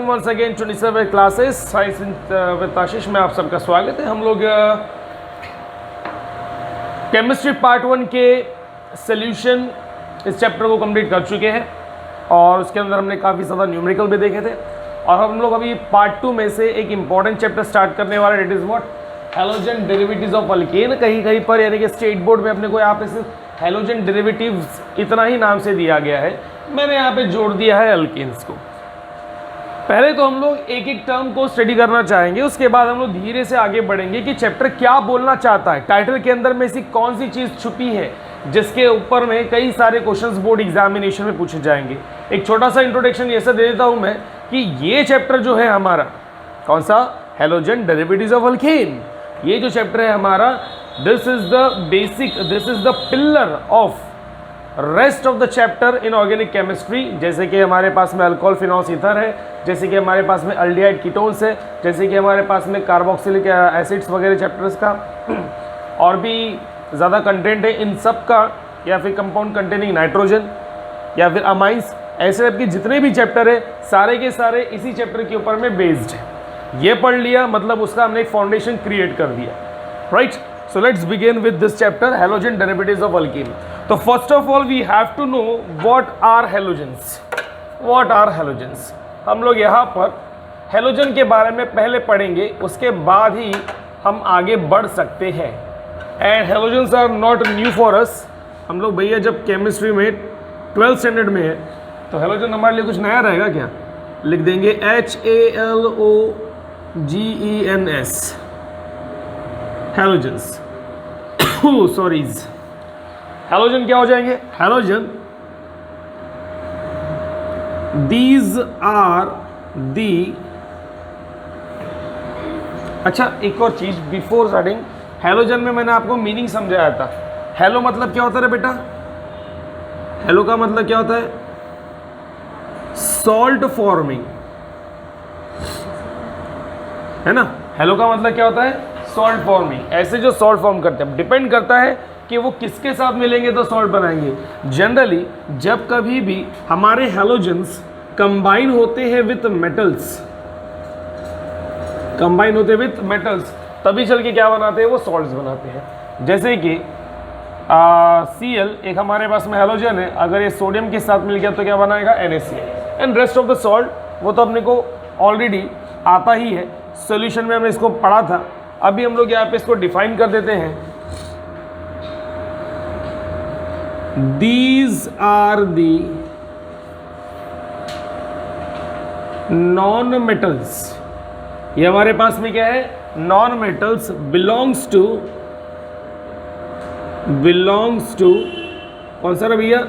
Once again 27 classes science with Ashish में आप सबका स्वागत है। हम लोग केमिस्ट्री पार्ट 1 के सॉल्यूशन इस चैप्टर को कंप्लीट कर चुके हैं और उसके अंदर हमने काफ़ी ज़्यादा न्यूमेरिकल भी देखे थे और हम लोग अभी पार्ट 2 में से एक इंपॉर्टेंट चैप्टर स्टार्ट करने वाले, it is what halogen derivatives of alkane. कहीं कहीं पर यानी कि स्टेट बोर्ड में अपने को यहाँ पे सिर्फ हैलोजन डेरिवेटिव्स इतना ही नाम से दिया गया है, मैंने यहाँ पे जोड़ दिया है अल्केन्स को। पहले तो हम लोग एक एक टर्म को स्टडी करना चाहेंगे, उसके बाद हम लोग धीरे से आगे बढ़ेंगे कि चैप्टर क्या बोलना चाहता है, टाइटल के अंदर में ऐसी कौन सी चीज़ छुपी है जिसके ऊपर में कई सारे क्वेश्चंस बोर्ड एग्जामिनेशन में पूछे जाएंगे। एक छोटा सा इंट्रोडक्शन ऐसा दे देता हूँ मैं कि ये चैप्टर जो है हमारा कौन सा, हैलोजन डेरिवेटिव्स ऑफ अल्केन, ये जो चैप्टर है हमारा, this is the basic, this is the pillar of rest of the chapter in organic chemistry. जैसे कि हमारे पास में अल्कोहल फिनॉल्स ईथर है, जैसे कि हमारे पास में अल्डिहाइड कीटोन्स है, जैसे कि हमारे पास में कार्बोक्सिलिक एसिड्स वगैरह चैप्टर्स का और भी ज़्यादा कंटेंट है इन सब का, या फिर कंपाउंड कंटेनिंग नाइट्रोजन या फिर अमाइंस, ऐसे टाइप के जितने भी चैप्टर है सारे के सारे इसी चैप्टर के ऊपर में बेस्ड है। ये पढ़ लिया मतलब उसका हमने एक फाउंडेशन क्रिएट कर दिया, right. So let's begin with this chapter, halogen derivatives of alkene. So first of all we have to know what are halogens. What are halogens? हम लोग यहाँ पर हेलोजन के बारे में पहले पढ़ेंगे, उसके बाद ही हम आगे बढ़ सकते हैं। And halogens are not new for us. हम लोग भैया जब केमिस्ट्री में 12th स्टैंडर्ड में है तो हेलोजन हमारे लिए कुछ नया रहेगा क्या? लिख देंगे HALOGENS, हैलोजेंस। सॉरीज, हैलोजन क्या हो जाएंगे? हैलोजन, दीज आर दी, अच्छा एक और चीज बिफोर स्टार्टिंग, हैलोजन में मैंने आपको मीनिंग समझाया था। हेलो मतलब क्या होता है बेटा? हेलो का मतलब क्या होता है? सॉल्ट फॉर्मिंग, है ना। हेलो का मतलब क्या होता है? Salt forming. ऐसे जो सॉल्ट फॉर्म करते हैं, डिपेंड करता है कि वो किसके साथ मिलेंगे तो सॉल्ट बनाएंगे। जनरली जब कभी भी हमारे हैलोजेंस कंबाइन होते हैं विथ मेटल्स, कंबाइन होते हैं विथ मेटल्स, तभी चल के क्या बनाते हैं? वो सॉल्ट्स बनाते हैं। जैसे कि Cl एक हमारे पास में हैलोजन है, अगर ये सोडियम के साथ मिल गया तो क्या बनाएगा? NaCl। And rest of the salt वो तो अपने को ऑलरेडी आता ही है, सोल्यूशन में हमने इसको पढ़ा था। अभी हम लोग यहाँ पे इसको डिफाइन कर देते हैं। These are the non metals, ये हमारे पास में क्या है? नॉन मेटल्स बिलोंग्स टू कौन सा भैया?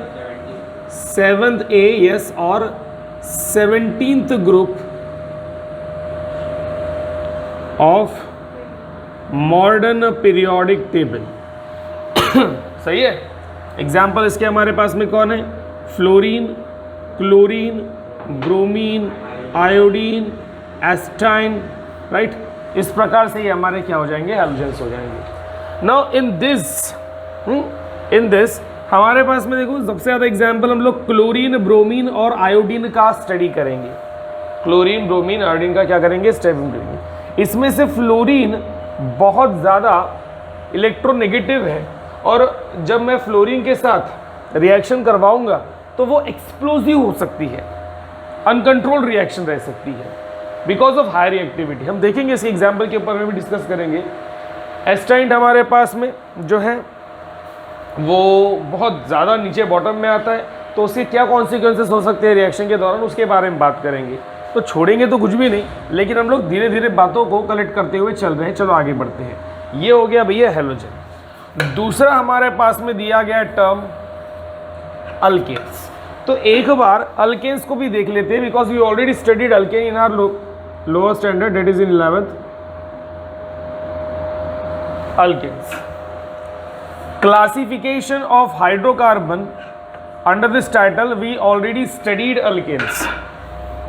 7th A, यस, और 17th group of modern periodic table. सही है। एग्जाम्पल इसके हमारे पास में कौन है? Fluorine, chlorine, bromine, iodine, astatine, right. इस प्रकार से ये हमारे क्या हो जाएंगे? हैलोजेंस हो जाएंगे। नाउ इन दिस हमारे पास में देखो सबसे ज़्यादा एग्जाम्पल हम लोग क्लोरीन, ब्रोमीन और आयोडीन का स्टडी करेंगे। क्लोरीन, ब्रोमीन, आयोडीन का क्या करेंगे? स्टडी करेंगे। इसमें से फ्लोरीन बहुत ज़्यादा इलेक्ट्रोनेगेटिव है और जब मैं फ्लोरीन के साथ रिएक्शन करवाऊंगा तो वो एक्सप्लोजिव हो सकती है, अनकंट्रोल्ड रिएक्शन रह सकती है बिकॉज ऑफ हाई रिएक्टिविटी। हम देखेंगे इसके एग्जाम्पल के ऊपर में भी डिस्कस करेंगे। एस्टाइन हमारे पास में जो है वो बहुत ज़्यादा नीचे बॉटम में आता है, तो उसके क्या कॉन्सिक्वेंसेस हो सकते हैं रिएक्शन के दौरान, उसके बारे में बात करेंगे। तो छोड़ेंगे तो कुछ भी नहीं, लेकिन हम लोग धीरे धीरे बातों को कलेक्ट करते हुए चल रहे हैं। चलो आगे बढ़ते हैं। ये हो गया भैया हैलोजन। दूसरा हमारे पास में दिया गया टर्म अल्केन्स। तो एक बार अल्केन्स को भी देख लेते हैं, because we already studied alkane in our lower standard, that is in 11th। Alkanes, classification of hydrocarbon, under this title we already studied alkanes.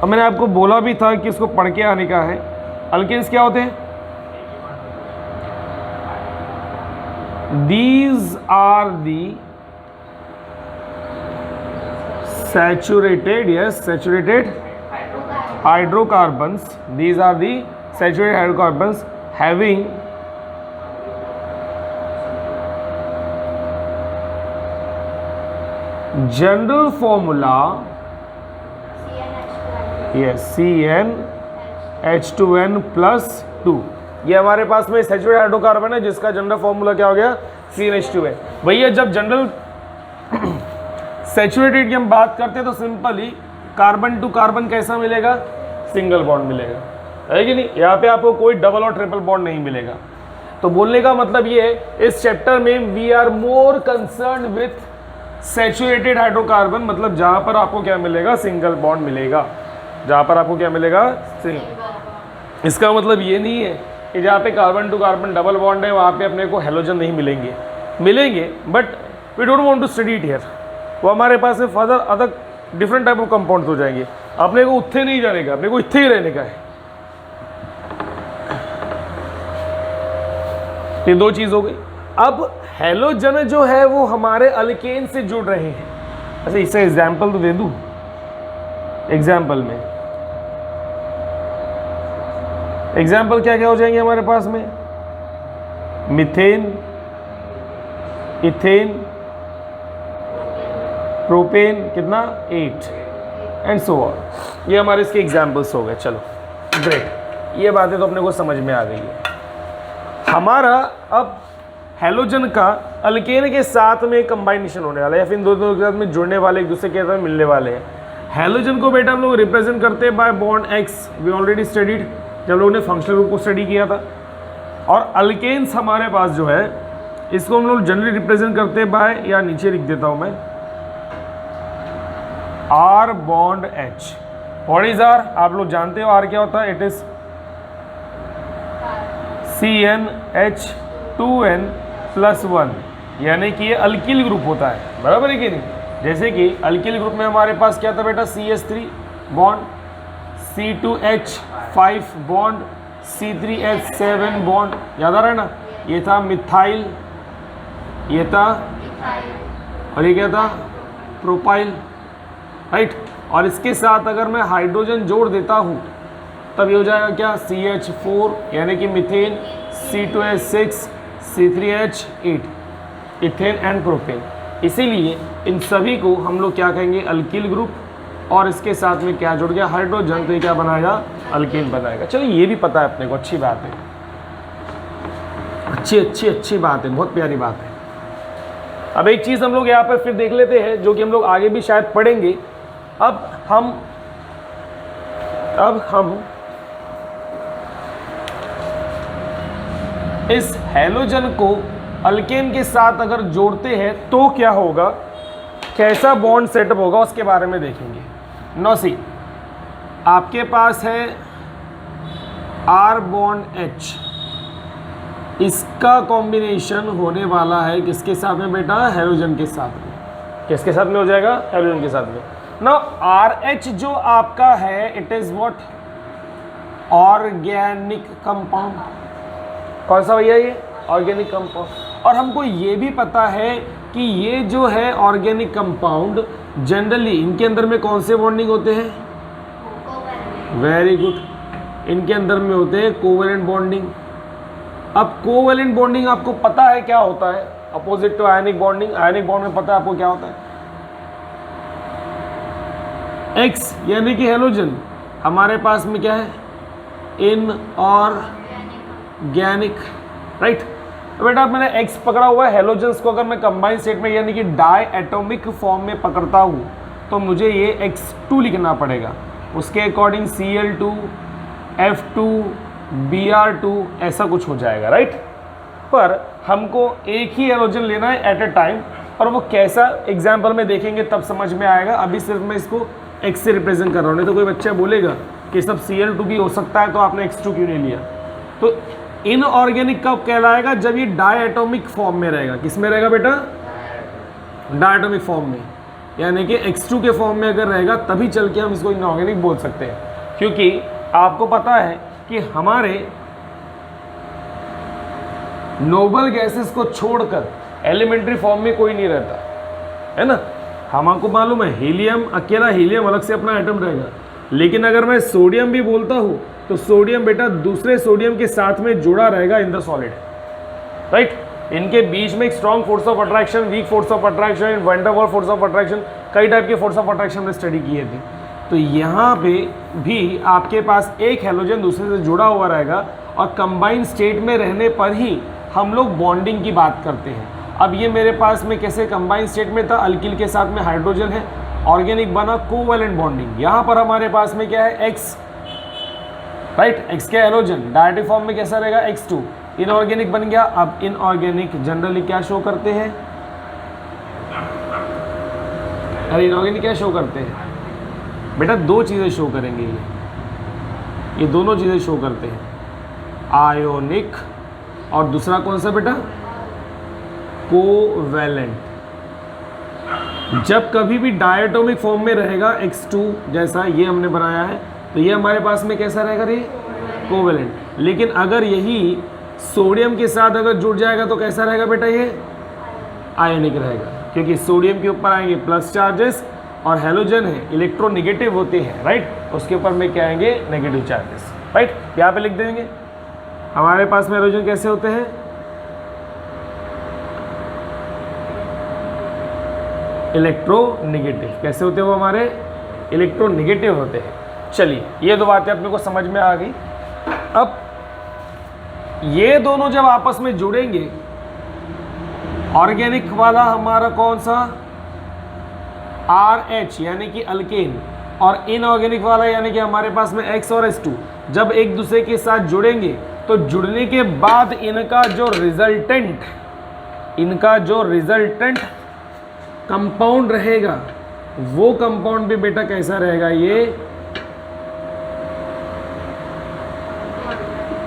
अब मैंने आपको बोला भी था कि इसको पढ़ के आने का है। अल्केन्स क्या होते हैं? These are the saturated, yes, saturated hydrocarbons, these are the saturated hydrocarbons having general formula, yes, CnH2n plus 2। ये हमारे पास में सैचुरेटेड हाइड्रोकार्बन है जिसका जनरल फॉर्मूला क्या हो गया, CnH2n। भैया जब जनरल सैचुरेटेड की हम बात करते हैं तो सिंपली कार्बन टू कार्बन कैसा मिलेगा, सिंगल बॉन्ड मिलेगा, है कि नहीं। यहाँ पे आपको कोई डबल और ट्रिपल बॉन्ड नहीं मिलेगा। तो बोलने का मतलब ये है, इस चैप्टर में we are more concern with saturated hydrocarbon, मतलब जहाँ पर आपको क्या मिलेगा, सिंगल बॉन्ड मिलेगा, जहाँ पर आपको क्या मिलेगा, सिंगल। इसका मतलब ये नहीं है कि जहाँ पे carbon to carbon double bond है वहाँ पे अपने को हेलोजन नहीं मिलेंगे, मिलेंगे, but we don't want to study it here. वो हमारे पास में further other different type of compound हो जाएंगे। अपने को उत्थे नहीं जाने का, अपने को इत्थे ही रहने का है। ये दो चीज हो गई। अब हेलोजन जो है वो हमारे अल्केन से जुड़ रहे हैं। अच्छा इससे एग्जाम्पल तो दे दूं, एग्जाम्पल में एग्जाम्पल क्या क्या हो जाएंगे हमारे पास में, मीथेन, इथेन, प्रोपेन, कितना 8 एंड सो ऑन। ये हमारे इसके एग्जाम्पल्स हो गए। चलो ग्रेट, ये बातें तो अपने को समझ में आ गई है। हमारा अब हेलोजन का अल्केन के साथ में कंबाइनेशन होने वाला है, या फिर इन दोनों के साथ में जुड़ने वाले, एक दूसरे के साथ मिलने वाले हैं। हेलोजन को बेटा हम लोग रिप्रेजेंट करते हैं by bond X, we already studied जब लोगों ने फंक्शनल ग्रुप को स्टडी किया था। और अल्केन्स हमारे पास जो है इसको हम लोग जनरली रिप्रेजेंट करते हैं बाय, या नीचे लिख देता हूं मैं, R bond H. What is R, आप लोग जानते हो आर क्या होता है, इट इज CnH2n प्लस 1, यानी कि ये अल्किल ग्रुप होता है, बराबर है कि नहीं। जैसे कि अल्किल ग्रुप में हमारे पास क्या था बेटा, CH3 bond, C2H5 bond, C3H7 bond, याद आ रहा है ना। ये था मिथाइल, ये था, और ये क्या था, प्रोपाइल, राइट। और इसके साथ अगर मैं हाइड्रोजन जोड़ देता हूँ तब ये हो जाएगा क्या, CH4 यानी कि methane, C2H6, C3H8, ethane and propane. इसीलिए इन सभी को हम लोग क्या कहेंगे, अल्किल ग्रुप, और इसके साथ में क्या जुड़ गया, हाइड्रोजन, तो ये क्या बनाएगा, अल्केन बनाएगा। चलिए ये भी पता है अपने को, अच्छी बात है, अच्छी बात है, बहुत प्यारी बात है। अब एक चीज़ हम लोग यहाँ पर फिर देख लेते हैं जो कि हम लोग आगे भी शायद पढ़ेंगे। अब हम इस हेलोजन को अल्केन के साथ अगर जोड़ते हैं तो क्या होगा, कैसा बॉन्ड सेटअप होगा, उसके बारे में देखेंगे। नो सी, आपके पास है आर बॉन्ड एच, इसका कॉम्बिनेशन होने वाला है किसके साथ में बेटा, हेलोजन के साथ में। किसके साथ में हो जाएगा, हेलोजन के साथ में। ना आर एच जो आपका है, it is what, organic compound. कौन सा भैया, ये ऑर्गेनिक कंपाउंड। और हमको ये भी पता है कि ये जो है ऑर्गेनिक कंपाउंड, जनरली इनके अंदर में कौन से बॉन्डिंग होते हैं, वेरी गुड, इनके अंदर में होते हैं कोवेलेंट बॉन्डिंग। अब कोवेलेंट बॉन्डिंग आपको पता है क्या होता है, opposite to ionic bonding. Ionic bond में पता है आपको क्या होता है, एक्स यानी कि हेलोजन, हमारे पास में क्या है, इनऑर्गेनिक, राइट। बेटा मैंने एक्स पकड़ा हुआ है, हेलोजन्स को अगर मैं कंबाइन स्टेट में यानी कि डाई एटॉमिक फॉर्म में पकड़ता हूँ तो मुझे ये X2 लिखना पड़ेगा। उसके अकॉर्डिंग Cl2, F2, Br2 ऐसा कुछ हो जाएगा, राइट। पर हमको एक ही हेलोजन लेना है एट अ टाइम, और वो कैसा एग्जाम्पल में देखेंगे तब समझ में आएगा। अभी सिर्फ मैं इसको X से रिप्रेजेंट कर रहा हूँ, नहीं तो कोई बच्चा बोलेगा कि सब Cl2 भी हो सकता है तो आपने X2 क्यों नहीं लिया। तो इनऑर्गेनिक कब कहलाएगा, जब ये डायटोमिक फॉर्म में रहेगा। किस में रहेगा बेटा, डायटोमिक फॉर्म में, यानी कि X2 के फॉर्म में अगर रहेगा तभी चल के हम इसको इनऑर्गेनिक बोल सकते हैं। क्योंकि आपको पता है कि हमारे नोबल गैसेस को छोड़कर एलिमेंट्री फॉर्म में कोई नहीं रहता है ना। हमको मालूम है हीलियम, अकेला हीलियम अलग से अपना एटम रहेगा, लेकिन अगर मैं सोडियम भी बोलता हूँ तो सोडियम बेटा दूसरे सोडियम के साथ में जुड़ा रहेगा इन द सॉलिड, राइट। इनके बीच में एक strong force of attraction, weak force of attraction, van der Waals force of attraction, कई टाइप के फोर्स ऑफ अट्रैक्शन में स्टडी किए थे। तो यहाँ पे भी आपके पास एक हैलोजन दूसरे से जुड़ा हुआ रहेगा और कंबाइंड स्टेट में रहने पर ही हम लोग बॉन्डिंग की बात करते हैं। अब ये मेरे पास में कैसे कंबाइंड स्टेट में था, अल्किल के साथ में हाइड्रोजन है, ऑर्गेनिक बना कोवैलेंट बॉन्डिंग। यहाँ पर हमारे पास में क्या है, X, राइट, X के हैलोजन डायरेक्टिव फॉर्म में कैसा रहेगा X2, इनऑर्गेनिक बन गया। अब इनऑर्गेनिक जनरली क्या शो करते हैं, अरे इनऑर्गेनिक क्या शो करते हैं बेटा, दो चीज़ें शो करेंगे, ये दोनों चीज़ें शो करते हैं, आयोनिक और दूसरा कौन सा बेटा, कोवैलेंट। जब कभी भी डायटोमिक फॉर्म में रहेगा X2 जैसा ये हमने बनाया है तो ये हमारे पास में कैसा रहेगा रे, कोवैलेंट। लेकिन अगर यही सोडियम के साथ अगर जुड़ जाएगा तो कैसा रहेगा बेटा, ये आयोनिक रहेगा, क्योंकि सोडियम के ऊपर आएंगे प्लस चार्जेस और हैलोजन है इलेक्ट्रोनेगेटिव होते हैं, राइट, उसके ऊपर में क्या आएंगे, नेगेटिव चार्जेस, राइट। यहाँ पे लिख देंगे हमारे पास में हैलोजन कैसे होते हैं, इलेक्ट्रोनेगेटिव। कैसे होते हैं वो हमारे, इलेक्ट्रोनेगेटिव होते हैं। चलिए ये दो बातें अपने को समझ में आ गई। अब ये दोनों जब आपस में जुड़ेंगे, ऑर्गेनिक वाला हमारा कौन सा, RH यानी कि अल्केन, और इनऑर्गेनिक वाला यानी कि हमारे पास में X और H2 जब एक दूसरे के साथ जुड़ेंगे तो जुड़ने के बाद इनका जो रिजल्टेंट कंपाउंड रहेगा वो कंपाउंड भी बेटा कैसा रहेगा, ये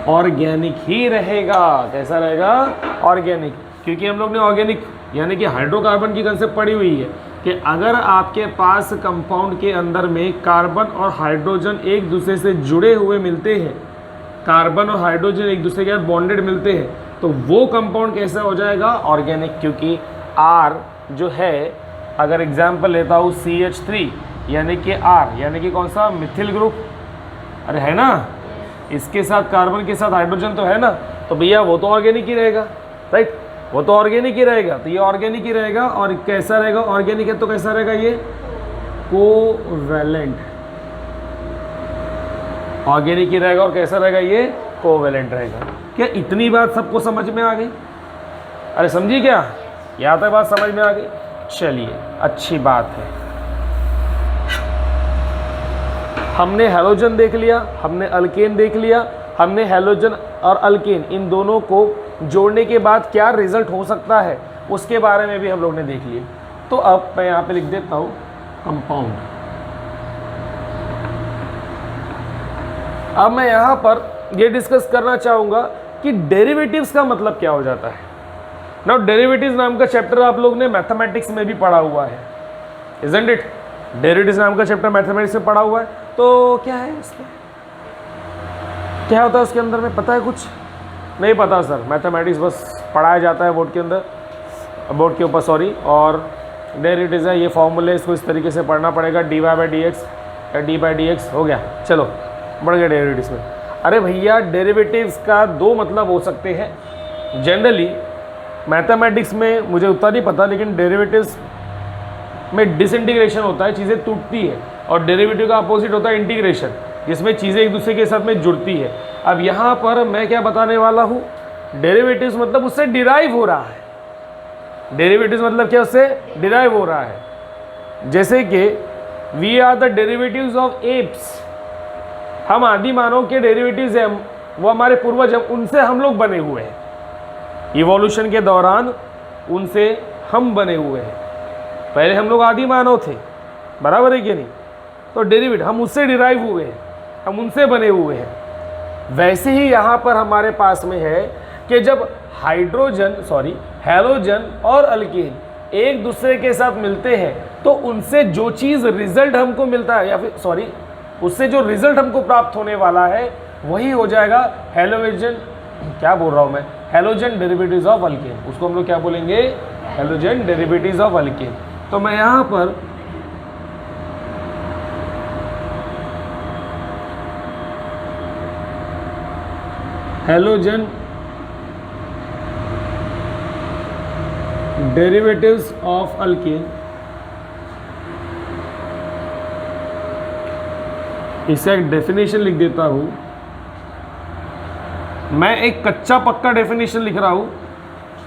ऑर्गेनिक ही रहेगा। कैसा रहेगा, ऑर्गेनिक, क्योंकि हम लोग ने ऑर्गेनिक यानी कि हाइड्रोकार्बन की कंसेप्ट पढ़ी हुई है कि अगर आपके पास कंपाउंड के अंदर में कार्बन और हाइड्रोजन एक दूसरे से जुड़े हुए मिलते हैं, कार्बन और हाइड्रोजन एक दूसरे के साथ बॉन्डेड मिलते हैं, तो वो कंपाउंड कैसा हो जाएगा, ऑर्गेनिक। क्योंकि R जो है, अगर एग्जाम्पल लेता हूँ CH3 यानी कि R यानी कि कौन सा, मिथिल ग्रुप, अरे है ना, इसके साथ कार्बन के साथ हाइड्रोजन तो है ना, तो भैया वो तो ऑर्गेनिक ही रहेगा, राइट, वो तो ऑर्गेनिक ही रहेगा। तो ये ऑर्गेनिक ही रहेगा और कैसा रहेगा, ऑर्गेनिक है तो कैसा रहेगा, ये कोवैलेंट, ऑर्गेनिक ही रहेगा और कैसा रहेगा, ये कोवैलेंट रहेगा। क्या इतनी बात सबको समझ में आ गई, अरे समझी क्या, यहाँ तक बात समझ में आ गई। चलिए अच्छी बात है, हमने हैलोजन देख लिया, हमने अल्केन देख लिया, हमने हैलोजन और अल्केन इन दोनों को जोड़ने के बाद क्या रिजल्ट हो सकता है उसके बारे में भी हम लोग ने देख लिया। तो अब मैं यहाँ पे लिख देता हूँ कंपाउंड। अब मैं यहाँ पर ये डिस्कस करना चाहूँगा कि डेरिवेटिव्स का मतलब क्या हो जाता है। नाउ डेरिवेटिव्स नाम का चैप्टर आप लोग ने मैथमेटिक्स में भी पढ़ा हुआ है, इजंट इट, डेरिवेटिव्स नाम का चैप्टर मैथमेटिक्स में पढ़ा हुआ है। तो क्या है इसमें, क्या होता है उसके अंदर में, पता है कुछ? नहीं पता सर, मैथमेटिक्स बस पढ़ाया जाता है बोर्ड के अंदर, बोर्ड के ऊपर सॉरी, और डेरिवेटिव्स है ये फॉर्मूले, इसको इस तरीके से पढ़ना पड़ेगा, dy/dx या d/dx हो गया, चलो बढ़ गया डेरिवेटिव्स में। अरे भैया डेरिवेटिव्स का दो मतलब हो सकते हैं जनरली, मैथमेटिक्स में मुझे उतना नहीं पता, लेकिन डेरिवेटिव्स में डिसइंटीग्रेशन होता है, चीज़ें टूटती है, और डेरिवेटिव का अपोजिट होता है इंटीग्रेशन, जिसमें चीज़ें एक दूसरे के साथ में जुड़ती है। अब यहाँ पर मैं क्या बताने वाला हूँ, डेरिवेटिव्स मतलब उससे डिराइव हो रहा है, डेरिवेटिव्स मतलब क्या, उससे डिराइव हो रहा है। जैसे कि we are the derivatives of apes, हम आदि मानव के डेरिवेटिव्स हैं, वो हमारे पूर्वज हैं, उनसे हम लोग बने हुए हैं, इवोल्यूशन के दौरान उनसे हम बने हुए हैं। पहले हम लोग आदि मानव थे, बराबर है कि नहीं, तो डेरिवेटिव हम उससे डिराइव हुए हैं, हम उनसे बने हुए हैं। वैसे ही यहाँ पर हमारे पास में है कि जब हैलोजन और अल्केन एक दूसरे के साथ मिलते हैं तो उनसे जो चीज़ रिजल्ट हमको मिलता है, या फिर उससे जो रिजल्ट हमको प्राप्त होने वाला है वही हो जाएगा हैलोजन, क्या बोल रहा हूँ मैं, हैलोजन डेरिवेटिव्स ऑफ अल्केन। उसको हम लोग क्या बोलेंगे, हैलोजन डेरिवेटिव्स ऑफ अल्केन। तो मैं यहाँ पर हैलोजन डेरिवेटिव्स ऑफ अल्केन, इसका एक डेफिनेशन लिख देता हूं। मैं एक कच्चा पक्का डेफिनेशन लिख रहा हूं,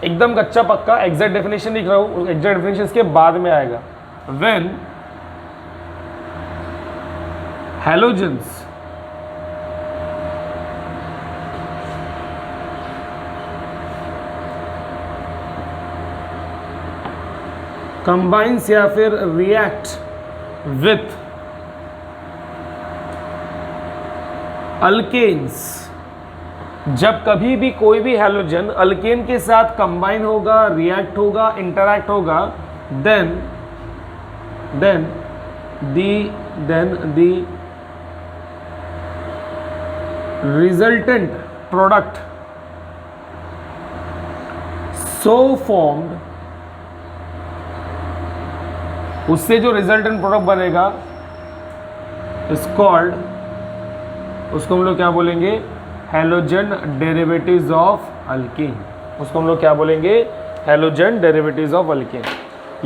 एकदम कच्चा पक्का एग्जैक्ट डेफिनेशन लिख रहा हूं, एग्जैक्ट डेफिनेशन इसके बाद में आएगा। व्हेन हैलोजेंस कंबाइंस या फिर रिएक्ट विथ अल्केन्स, जब कभी भी कोई भी हैलोजन अल्केन के साथ कंबाइन होगा, रिएक्ट होगा, इंटरैक्ट होगा, देन दी रिजल्टेंट प्रोडक्ट सो फॉर्म्ड, उससे जो रिजल्टेंट प्रोडक्ट बनेगा इज कॉल्ड, उसको हम लोग क्या बोलेंगे, हैलोजन डेरिवेटिव्स ऑफ अल्केन। उसको हम लोग क्या बोलेंगे, हैलोजन डेरिवेटिव्स ऑफ अल्केन।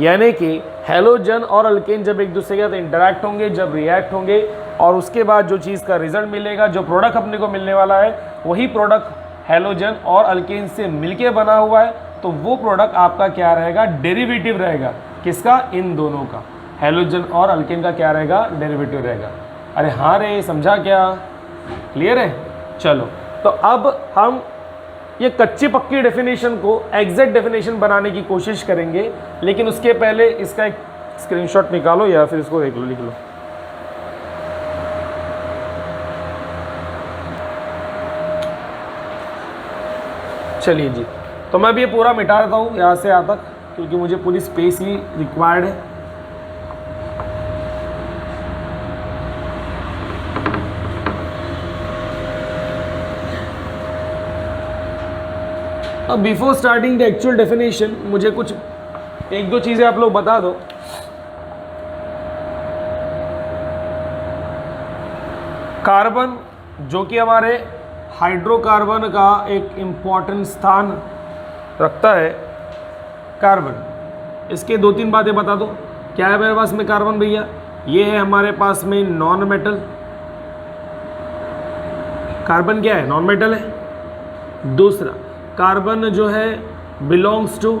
यानी कि हैलोजन और अल्केन जब एक दूसरे के साथ इंटरैक्ट होंगे, जब रिएक्ट होंगे, और उसके बाद जो चीज़ का रिजल्ट मिलेगा, जो प्रोडक्ट अपने को मिलने वाला है, वही प्रोडक्ट हैलोजन और अल्केन से मिलके बना हुआ है, तो वो प्रोडक्ट आपका क्या रहेगा, डेरिवेटिव रहेगा। किसका, इन दोनों का, हैलोजन और अल्केन का क्या रहेगा, डेरिवेटिव रहेगा। अरे हाँ रे, समझा क्या, क्लियर है। चलो, तो अब हम ये कच्ची पक्की डेफिनेशन को एग्जैक्ट डेफिनेशन बनाने की कोशिश करेंगे, लेकिन उसके पहले इसका एक स्क्रीनशॉट निकालो या फिर इसको देख लो, लिख लो। चलिए जी, तो मैं अब ये पूरा मिटा देता हूँ यहाँ से यहाँ तक, क्योंकि मुझे पूरी स्पेस ही रिक्वायर्ड है। अब before starting the actual definition मुझे कुछ एक दो चीज़ें आप लोग बता दो। कार्बन जो कि हमारे हाइड्रोकार्बन का एक इम्पॉर्टेंट स्थान रखता है, कार्बन, इसके दो तीन बातें बता दो। क्या है मेरे पास में कार्बन भैया, ये है हमारे पास में नॉन मेटल। कार्बन क्या है, नॉन मेटल है। दूसरा, कार्बन जो है बिलोंग्स टू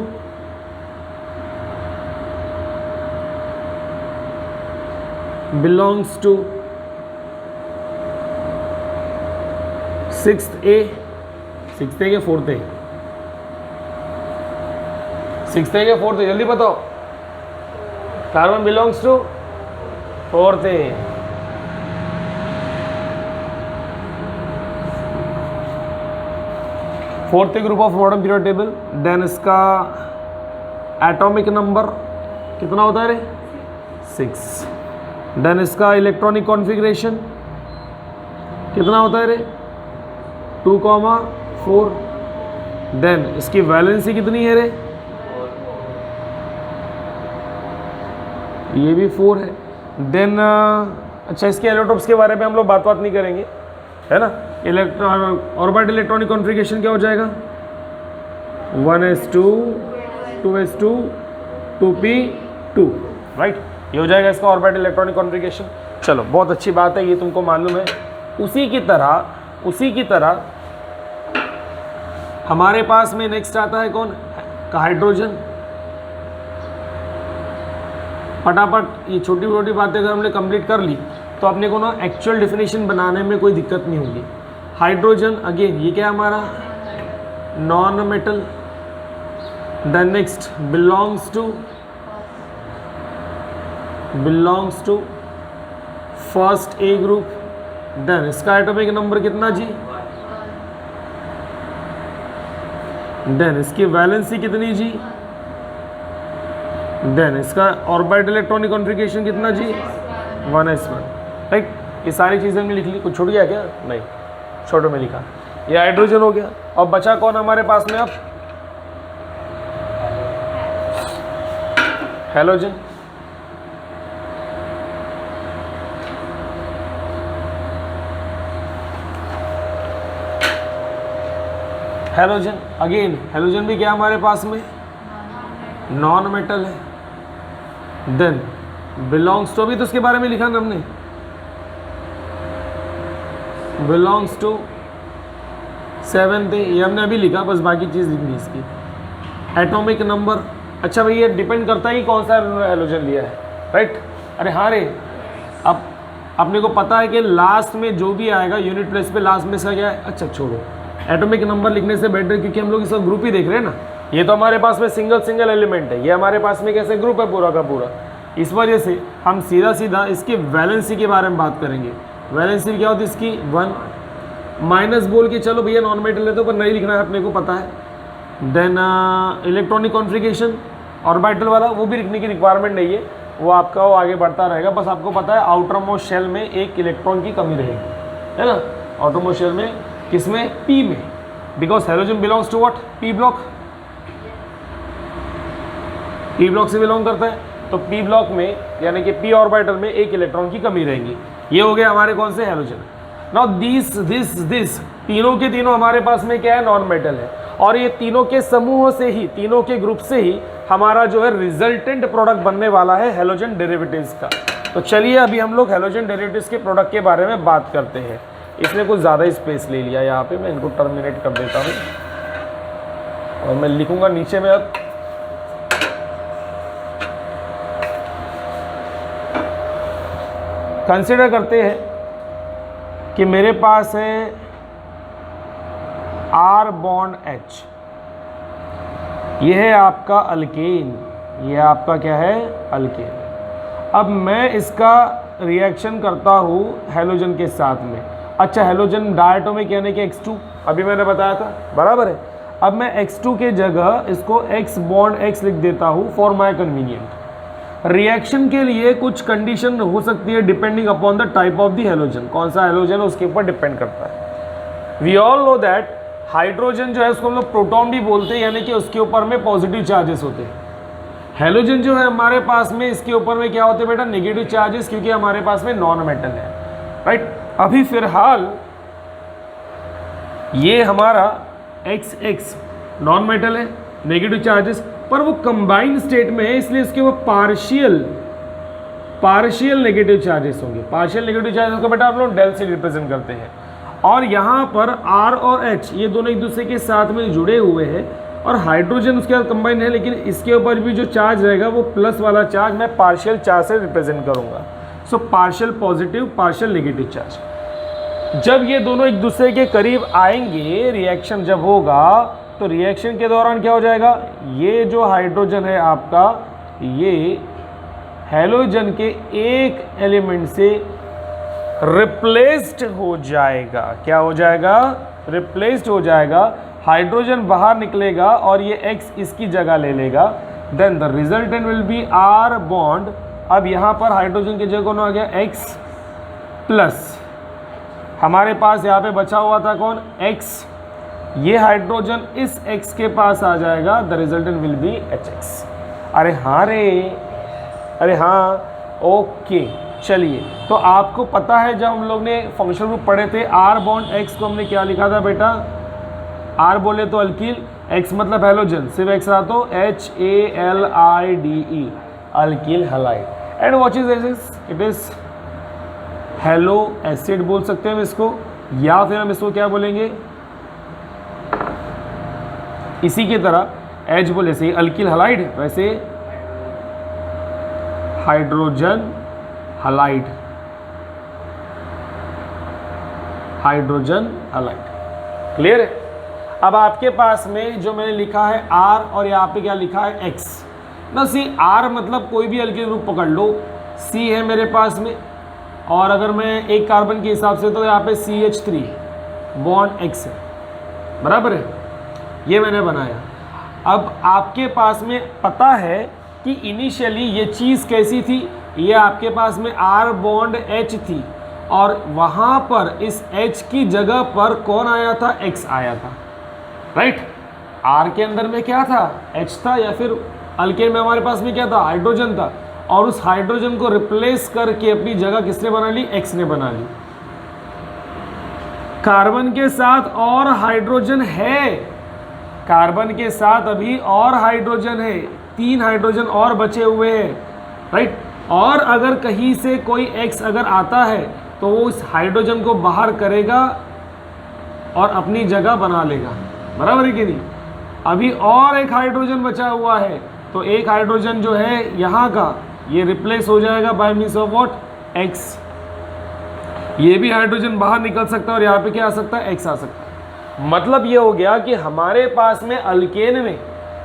सिक्स्थ ए के फोर्थ ए, सिक्स्थ ए के फोर्थ ए, जल्दी बताओ। Carbon belongs to fourth A. Fourth group of modern period table. Then इसका एटॉमिक नंबर कितना होता है रे, 6। देन इसका इलेक्ट्रॉनिक कॉन्फ़िगरेशन कितना होता है रे, 2,4। देन इसकी वैलेंसी कितनी है रे, ये भी 4 है। देन अच्छा, इसके एलोट्रोप्स के बारे में हम लोग बात नहीं करेंगे, है ना। ऑर्बिटल इलेक्ट्रॉनिक कॉन्फ़िगरेशन क्या हो जाएगा, 1s2 2s2 2p2, राइट। ये हो जाएगा इसका ऑर्बिटल इलेक्ट्रॉनिक कॉन्फ़िगरेशन। चलो, बहुत अच्छी बात है, ये तुमको मालूम है। उसी की तरह हमारे पास में नेक्स्ट आता है कौन, हाइड्रोजन। फटाफट ये छोटी छोटी बातें अगर हमने कंप्लीट कर ली तो अपने को ना एक्चुअल डेफिनेशन बनाने में कोई दिक्कत नहीं होगी। हाइड्रोजन अगेन ये क्या है हमारा, non metal. Then next belongs to first A group. Then इसका एटॉमिक नंबर कितना जी, देन इसकी वैलेंसी कितनी जी, देन इसका ऑर्बिटल इलेक्ट्रॉनिक कॉन्फ़िगरेशन कितना जी, 1s1, राइट। ये सारी चीज़ें हमने लिख ली, कुछ छूट गया क्या, नहीं, छोटो में लिखा। ये हाइड्रोजन हो गया। और बचा कौन हमारे पास में अब, हैलोजन। हेलोजन, अगेन हेलोजन भी क्या हमारे पास में नॉन मेटल है। देन बिलोंग्स टू, अभी तो उसके बारे में लिखा ना हमने, बिलोंग्स टू 7th, ये हमने अभी लिखा, बस बाकी चीज़ लिखनी इसकी। एटॉमिक नंबर, अच्छा भाई ये डिपेंड करता है कि कौन सा हेलोजन लिया है, राइट। अरे हाँ रे, अब अपने को पता है कि लास्ट में जो भी आएगा यूनिट प्लेस पे लास्ट में से क्या है, अच्छा छोड़ो, एटॉमिक नंबर लिखने से बेटर, क्योंकि हम लोग इसका ग्रुप ही देख रहे हैं ना। ये तो हमारे पास में सिंगल एलिमेंट है, ये हमारे पास में कैसे ग्रुप है पूरा का पूरा। इस वजह से हम सीधा इसकी वैलेंसी के बारे में बात करेंगे। वैलेंसी क्या होती है इसकी 1 माइनस बोल के चलो भैया नॉन मेटल है तो पर नहीं लिखना है, अपने को पता है। देन इलेक्ट्रॉनिक कॉन्फ़िगरेशन ऑर्बिटल वाला, वो भी लिखने की रिक्वायरमेंट नहीं है, वो आपका वो आगे बढ़ता रहेगा। बस आपको पता है आउटर मोस्ट शेल में एक इलेक्ट्रॉन की कमी रहेगी, है ना, आउटर मोस्ट शेल में, किसमें, पी में, because halogen belongs to what, P block, P block से बिलोंग करता है। तो पी ब्लॉक में यानी कि पी ऑर्बिटल में एक इलेक्ट्रॉन की कमी रहेगी। ये हो गया हमारे कौन से हेलोजन। नाउ दिस तीनों के तीनों हमारे पास में क्या है, नॉन मेटल है, और ये तीनों के समूह से ही, तीनों के ग्रुप से ही हमारा जो है रिजल्टेंट प्रोडक्ट बनने वाला है हेलोजन डेरिवेटिव्स का। तो चलिए अभी हम लोग हेलोजन डेरिवेटिव्स के प्रोडक्ट के बारे में बात करते हैं। इसने कुछ ज़्यादा स्पेस ले लिया यहाँ पे, मैं इनको टर्मिनेट कर देता हूँ और मैं लिखूंगा नीचे में। अब कंसिडर करते हैं कि मेरे पास है R बॉन्ड H, ये है आपका अल्केन, ये आपका क्या है, अल्केन। अब मैं इसका रिएक्शन करता हूँ हेलोजन के साथ में। अच्छा, हेलोजन डायटोमिक यानी कि X2, अभी मैंने बताया था, बराबर है। अब मैं X2 के जगह इसको X बॉन्ड X लिख देता हूँ फॉर माई कन्वीनियंट। रिएक्शन के लिए कुछ कंडीशन हो सकती है depending upon the type of the halogen, कौन सा हेलोजन है उसके ऊपर डिपेंड करता है। We all know that hydrogen जो है उसको हम लोग प्रोटॉन भी बोलते हैं, यानी कि उसके ऊपर में पॉजिटिव चार्जेस होते हैं। हेलोजन जो है हमारे पास में इसके ऊपर में क्या होते हैं बेटा, नेगेटिव चार्जेस, क्योंकि हमारे पास में नॉन मेटल है, राइट। अभी फिलहाल ये हमारा XX नॉन मेटल है, नेगेटिव चार्जेस, पर वो कंबाइंड स्टेट में है, इसलिए इसके वो पार्शियल नेगेटिव चार्जेस होंगे। पार्शियल नेगेटिव चार्जेस को बेटा आप लोग डेल से रिप्रेजेंट करते हैं। और यहाँ पर R और H ये दोनों एक दूसरे के साथ में जुड़े हुए हैं, और हाइड्रोजन उसके साथ कंबाइन है, लेकिन इसके ऊपर भी जो चार्ज रहेगा वो प्लस वाला चार्ज मैं पार्शियल चार्ज से रिप्रेजेंट करूँगा। So partial positive, partial negative charge. जब ये दोनों एक दूसरे के करीब आएंगे, रिएक्शन जब होगा, तो रिएक्शन के दौरान क्या हो जाएगा, ये जो हाइड्रोजन है आपका, ये हेलोजन के एक एलिमेंट से रिप्लेस्ड हो जाएगा। क्या हो जाएगा, रिप्लेस्ड हो जाएगा। हाइड्रोजन बाहर निकलेगा और ये X इसकी जगह ले लेगा। Then the resultant will be R bond. अब यहाँ पर हाइड्रोजन की जगह कौन आ गया, X प्लस, हमारे पास यहाँ पे बचा हुआ था कौन, X। ये हाइड्रोजन इस X के पास आ जाएगा, the resultant will B HX। अरे हाँ रे, अरे हाँ, ओके। चलिए, तो आपको पता है जब हम लोग ने फंक्शनल ग्रुप पढ़े थे, R बॉन्ड X को हमने क्या लिखा था बेटा, R बोले तो अल्कील, X मतलब हेलोजन, सिर्फ X रहा तो HALIDE, alkyl halide. And what is this, it is hello acid बोल सकते हैं हम इसको, या फिर हम इसको क्या बोलेंगे, इसी की तरह H बोले से अल्कील हैलाइड, वैसे hydrogen halide, hydrogen halide. Clear है। अब आपके पास में जो मैंने लिखा है R और यहाँ पे क्या लिखा है X ना, सी R मतलब कोई भी अल्कील ग्रुप पकड़ लो, C है मेरे पास में, और अगर मैं एक कार्बन के हिसाब से तो यहाँ पे CH3 बॉन्ड X है, बराबर है, ये मैंने बनाया। अब आपके पास में पता है कि इनिशियली ये चीज़ कैसी थी, ये आपके पास में R बॉन्ड H थी, और वहाँ पर इस H की जगह पर कौन आया था, X आया था, राइट। R के अंदर में क्या था, H था, या फिर अल्केन में हमारे पास में क्या था, हाइड्रोजन था, और उस हाइड्रोजन को रिप्लेस करके अपनी जगह किसने बना ली, X ने बना ली। कार्बन के साथ और हाइड्रोजन है, कार्बन के साथ अभी और हाइड्रोजन है, 3 हाइड्रोजन और बचे हुए हैं, राइट। और अगर कहीं से कोई X अगर आता है तो वो इस हाइड्रोजन को बाहर करेगा और अपनी जगह बना लेगा, बराबर है कि नहीं। अभी और एक हाइड्रोजन बचा हुआ है, तो एक हाइड्रोजन जो है यहाँ का ये रिप्लेस हो जाएगा bye means of what, X। ये भी हाइड्रोजन बाहर निकल सकता है और यहाँ पे क्या आ सकता है, X आ सकता है। मतलब ये हो गया कि हमारे पास में अल्केन में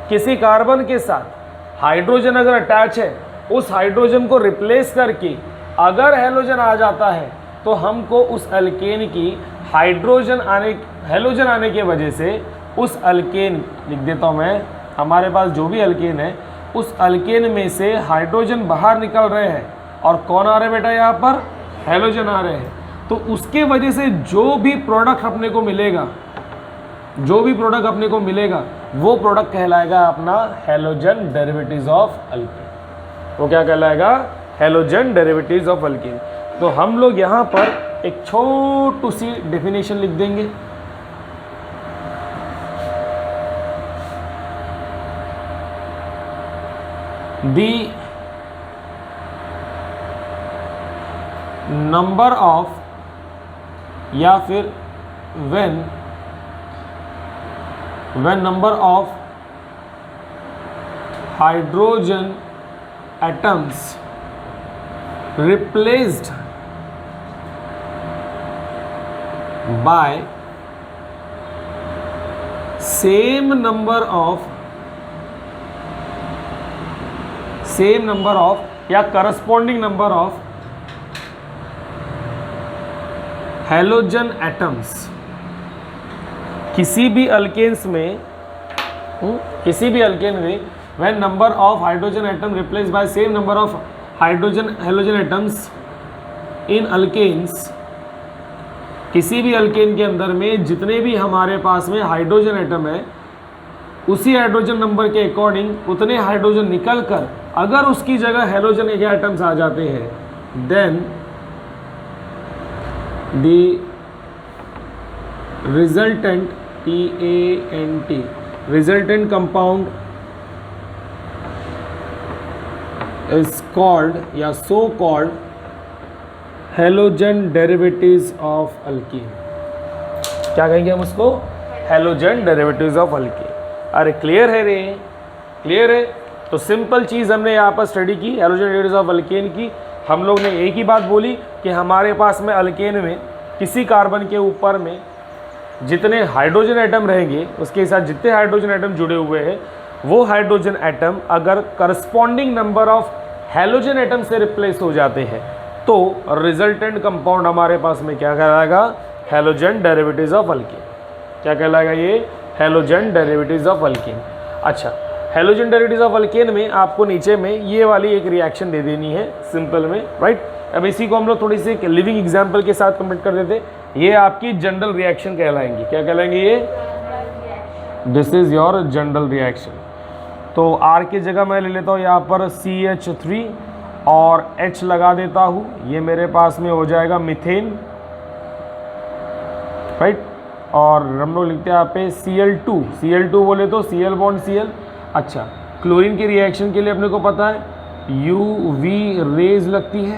किसी कार्बन के साथ हाइड्रोजन अगर अटैच है, उस हाइड्रोजन को रिप्लेस करके अगर हेलोजन आ जाता है तो हमको उस अल्केन की हेलोजन आने की वजह से उस अल्केन, लिख देता हूँ मैं, हमारे पास जो भी अल्केन है उस अल्केन में से हाइड्रोजन बाहर निकल रहे हैं और कौन आ रहे हैं बेटा, यहाँ पर हेलोजन आ रहे हैं। तो उसके वजह से जो भी प्रोडक्ट अपने को मिलेगा, वो प्रोडक्ट कहलाएगा अपना हेलोजन डेरिवेटिव्स ऑफ अल्केन। वो क्या कहलाएगा, हेलोजन डेरिवेटिव्स ऑफ अल्केन। तो हम लोग यहाँ पर एक छोटी सी डेफिनेशन लिख देंगे। दी नंबर ऑफ, या फिर when number of hydrogen atoms replaced by same number of या corresponding number of halogen atoms, किसी भी अल्केन में when number of hydrogen atom replace by same number of halogen atoms in alkanes, किसी भी alkane के अंदर में जितने भी हमारे पास में हाइड्रोजन एटम है, उसी हाइड्रोजन नंबर के अकॉर्डिंग उतने हाइड्रोजन निकल कर अगर उसकी जगह हेलोजन के एटम्स आ जाते हैं, then the resultant resultant compound is called या so called halogen derivatives of alkene। क्या कहेंगे हम उसको, halogen derivatives of alkene। अरे क्लियर है रे, क्लियर है। तो सिंपल चीज़ हमने यहाँ पर स्टडी की हेलोजन डेरिवेटिव्स ऑफ अल्केन की। हम लोग ने एक ही बात बोली कि हमारे पास में अल्केन में किसी कार्बन के ऊपर में जितने हाइड्रोजन एटम रहेंगे, उसके साथ जितने हाइड्रोजन एटम जुड़े हुए हैं, वो हाइड्रोजन एटम अगर corresponding number of halogen atom से रिप्लेस हो जाते हैं तो रिजल्टेंट कंपाउंड हमारे पास में क्या कहलाएगा, हेलोजन डेरिवेटिव्स ऑफ अल्केन। क्या कहलाएगा ये, हेलोजन डेरिवेटिव्स ऑफ अल्केन। अच्छा, हेलोजन डेरिवेटिव्स ऑफ अल्केन में आपको नीचे में ये वाली एक रिएक्शन दे देनी है सिंपल में, राइट। अब इसी को हम लोग थोड़ी सी लिविंग एग्जांपल के साथ कंप्लीट कर देते। ये आपकी जनरल रिएक्शन कहलाएंगी। क्या कहलाएंगे ये, this is your general reaction. तो R की जगह मैं ले लेता हूँ यहाँ पर CH3 और H लगा देता हूँ। ये मेरे पास में हो जाएगा मीथेन, राइट। और हम लोग लिखते हैं यहाँ पे Cl2 बोले तो Cl बॉन्ड Cl। अच्छा, क्लोरीन की रिएक्शन के लिए अपने को पता है UV रेज लगती है।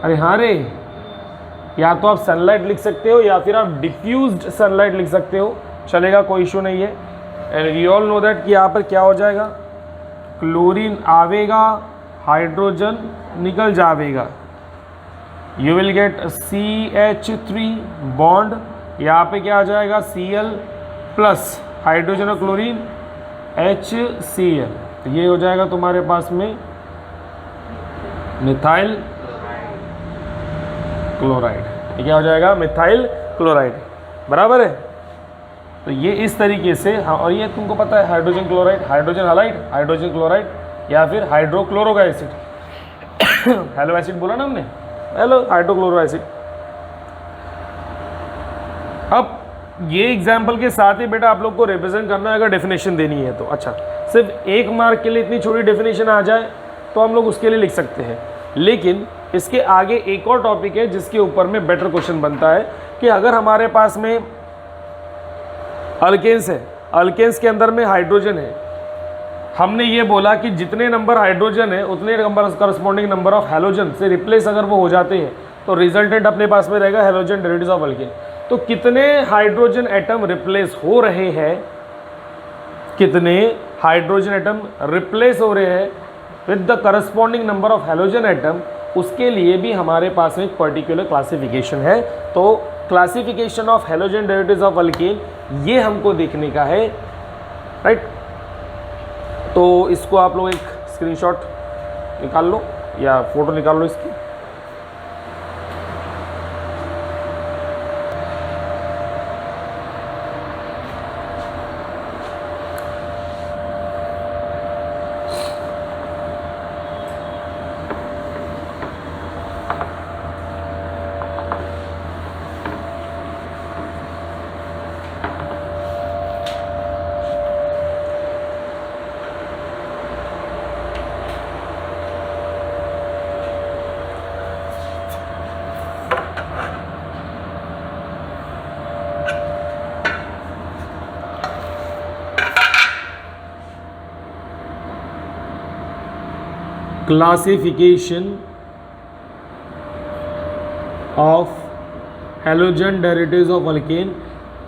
अरे हाँ रे, या तो आप सनलाइट लिख सकते हो या फिर आप डिफ्यूज्ड सनलाइट लिख सकते हो, चलेगा, कोई इशू नहीं है। And we all know that कि यहाँ पर क्या हो जाएगा, क्लोरीन आवेगा, हाइड्रोजन निकल जाएगा, you will get CH3 bond, यहाँ पे क्या आ जाएगा Cl प्लस हाइड्रोजन और क्लोरीन HCl। तो ये हो जाएगा तुम्हारे पास में मिथाइल क्लोराइड। ये क्या हो जाएगा, मिथाइल क्लोराइड, बराबर है। तो ये इस तरीके से, हाँ, और ये तुमको पता है hydrogen chloride, hydrogen halide, hydrogen chloride या फिर हाइड्रोक्लोरिक एसिड। हेलो एसिड बोला ना हमने, हेलो हाइड्रोक्लोरो एसिड। अब ये एग्जाम्पल के साथ ही बेटा आप लोग को रिप्रेजेंट करना है अगर डेफिनेशन देनी है तो। अच्छा, सिर्फ 1 मार्क के लिए इतनी छोटी डेफिनेशन आ जाए तो हम लोग उसके लिए लिख सकते हैं, लेकिन इसके आगे एक और टॉपिक है जिसके ऊपर में बेटर क्वेश्चन बनता है कि अगर हमारे पास में अल्केन्स है, अल्केन्स के अंदर में हाइड्रोजन है, हमने ये बोला कि जितने नंबर हाइड्रोजन है उतने number corresponding number of halogen से रिप्लेस अगर वो हो जाते हैं तो रिजल्टेंट अपने पास में रहेगा हैलोजन डेरिवेटिव्स ऑफ अल्केन। तो कितने हाइड्रोजन एटम रिप्लेस हो रहे हैं, कितने हाइड्रोजन एटम रिप्लेस हो रहे हैं with the corresponding number of halogen atom, उसके लिए भी हमारे पास में एक पर्टिकुलर क्लासिफिकेशन है। तो classification of halogen derivatives of alkane ये हमको देखने का है, राइट। तो इसको आप लोग एक स्क्रीनशॉट निकाल लो या फोटो निकाल लो इसकी। Classification of halogen derivatives of alkane.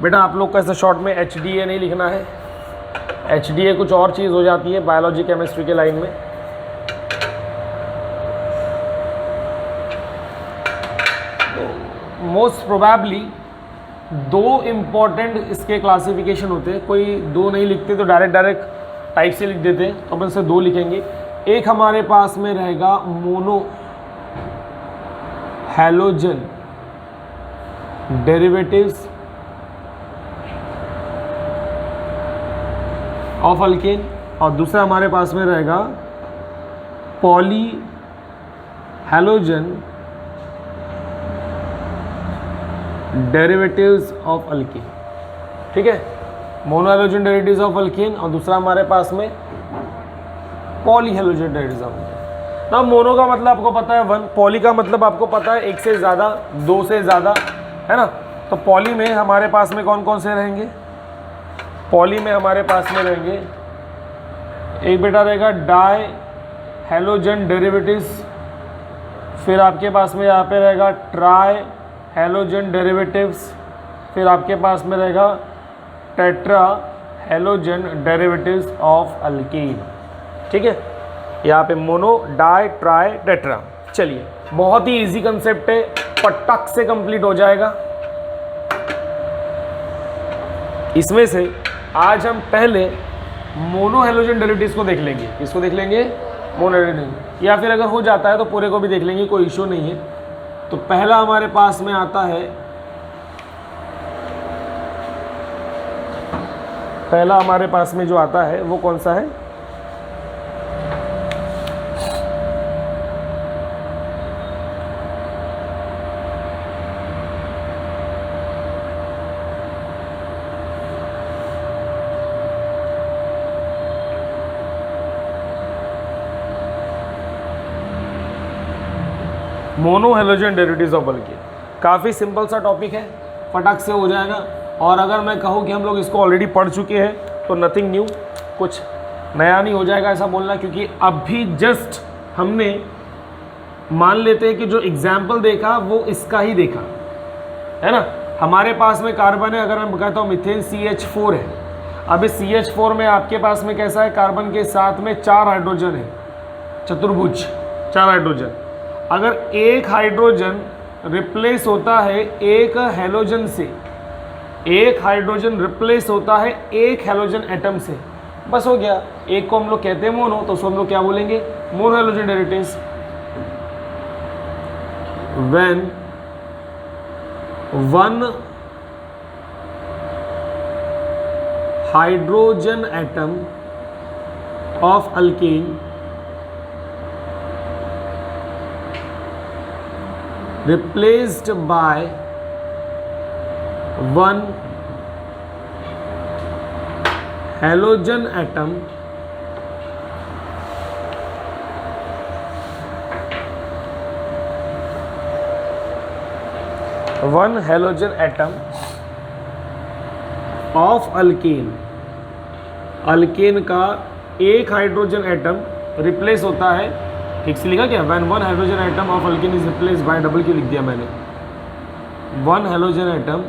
बेटा आप लोग को ऐसे शॉर्ट में HDA नहीं लिखना है, HDA कुछ और चीज़ हो जाती है बायोलॉजी केमिस्ट्री के लाइन में। तो मोस्ट प्रोबेबली दो इम्पॉर्टेंट इसके क्लासिफिकेशन होते हैं, कोई दो नहीं लिखते तो डायरेक्ट टाइप से लिख देते हैं, तो अपन से दो लिखेंगे। एक हमारे पास में रहेगा mono halogen derivatives of alkane और दूसरा हमारे पास में रहेगा poly halogen derivatives of alkane. ठीक है, mono halogen derivatives of alkane और दूसरा हमारे पास में poly halogen derivatives of alkane. ना मोनो का मतलब आपको पता है 1, पॉली का मतलब आपको पता है 1 से ज़्यादा, 2 से ज़्यादा, है ना। तो पॉली में हमारे पास में कौन कौन से रहेंगे, पॉली में हमारे पास में रहेंगे एक बेटा रहेगा डाई हैलोजन डेरिवेटिव्स, फिर आपके पास में यहाँ पे रहेगा ट्राई हैलोजन डेरिवेटिव्स, फिर आपके पास में रहेगा tetra halogen derivatives of alkyne. ठीक है, यहाँ पे मोनो डाई ट्राई टेट्रा। चलिए बहुत ही इजी कंसेप्ट है, पटक से कंप्लीट हो जाएगा। इसमें से आज हम पहले मोनो हैलोजन डेरिवेटिव्स को देख लेंगे। इसको देख लेंगे मोनो हैलोजन, या फिर अगर हो जाता है तो पूरे को भी देख लेंगे, कोई इशू नहीं है। तो पहला हमारे पास में आता है, पहला हमारे पास में जो आता है वो कौन सा है, mono halogen derivatives of alkane. काफ़ी सिंपल सा टॉपिक है, फटाक से हो जाएगा। और अगर मैं कहूँ कि हम लोग इसको ऑलरेडी पढ़ चुके हैं तो नथिंग न्यू, कुछ नया नहीं हो जाएगा ऐसा बोलना, क्योंकि अभी जस्ट हमने मान लेते हैं कि जो एग्जाम्पल देखा वो इसका ही देखा है ना। हमारे पास में कार्बन है, अगर मैं कहता हूँ मिथेन CH4 है। अब इस CH4 में आपके पास में कैसा है, कार्बन के साथ में 4 हाइड्रोजन है, चतुर्भुज 4 हाइड्रोजन। अगर एक हाइड्रोजन रिप्लेस होता है एक हैलोजन से, एक हाइड्रोजन रिप्लेस होता है एक हैलोजन एटम से, बस हो गया। एक को हम लोग कहते हैं मोनो, तो उसको हम लोग क्या बोलेंगे, mono halogen derivatives. When one hydrogen atom of alkane replaced by one halogen atom of alkane alkane का एक हाइड्रोजन एटम रिप्लेस होता है, ठीक से लिखा क्या, when one hydrogen atom of alkane is replace by, double क्यों लिख दिया मैंने, one hydrogen atom,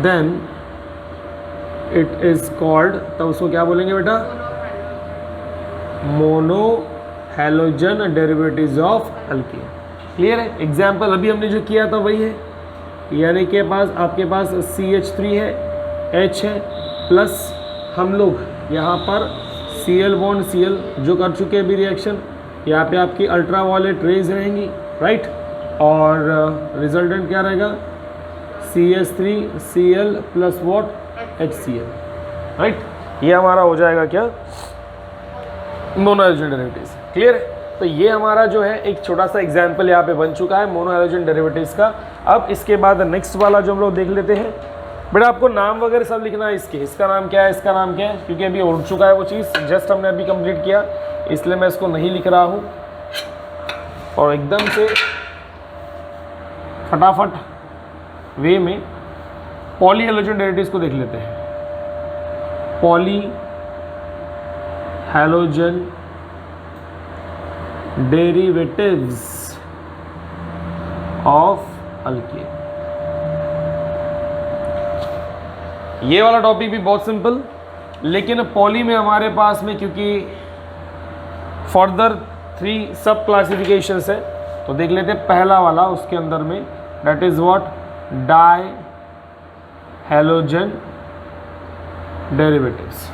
then it is called, तब उसको क्या बोलेंगे बेटा, mono halogen derivatives of alkane. Clear है। एग्जाम्पल अभी हमने जो किया था वही है, यानी के पास आपके पास CH3 है, H है, प्लस हम लोग यहाँ पर Cl बॉन्ड Cl जो कर चुके हैं भी रिएक्शन, यहाँ पे आपकी अल्ट्रा वायलेट रेज रहेंगी, राइट, और रिजल्टेंट क्या रहेगा, CH3Cl plus what, HCl, right. ये हमारा हो जाएगा क्या, मोनो हैलोजन डेरिवेटिव्स। क्लियर है। तो ये हमारा जो है एक छोटा सा एग्जाम्पल यहाँ पे बन चुका है मोनो हैलोजन डेरिवेटिव्स का। अब इसके बाद नेक्स्ट वाला जो हम लोग देख लेते हैं, बेटा आपको नाम वगैरह सब लिखना है इसके, इसका नाम क्या है, इसका नाम क्या है, क्योंकि अभी उड़ चुका है वो चीज़, जस्ट हमने अभी कंप्लीट किया, इसलिए मैं इसको नहीं लिख रहा हूँ। और एकदम से फटाफट वे में पॉली हैलोजन डेरिवेटिव्स को देख लेते हैं। Poly halogen derivatives of alkane. ये वाला टॉपिक भी बहुत सिंपल, लेकिन पॉली में हमारे पास में क्योंकि फर्दर 3 सब क्लासिफिकेशंस है, तो देख लेते हैं पहला वाला उसके अंदर में, that is what, di halogen derivatives.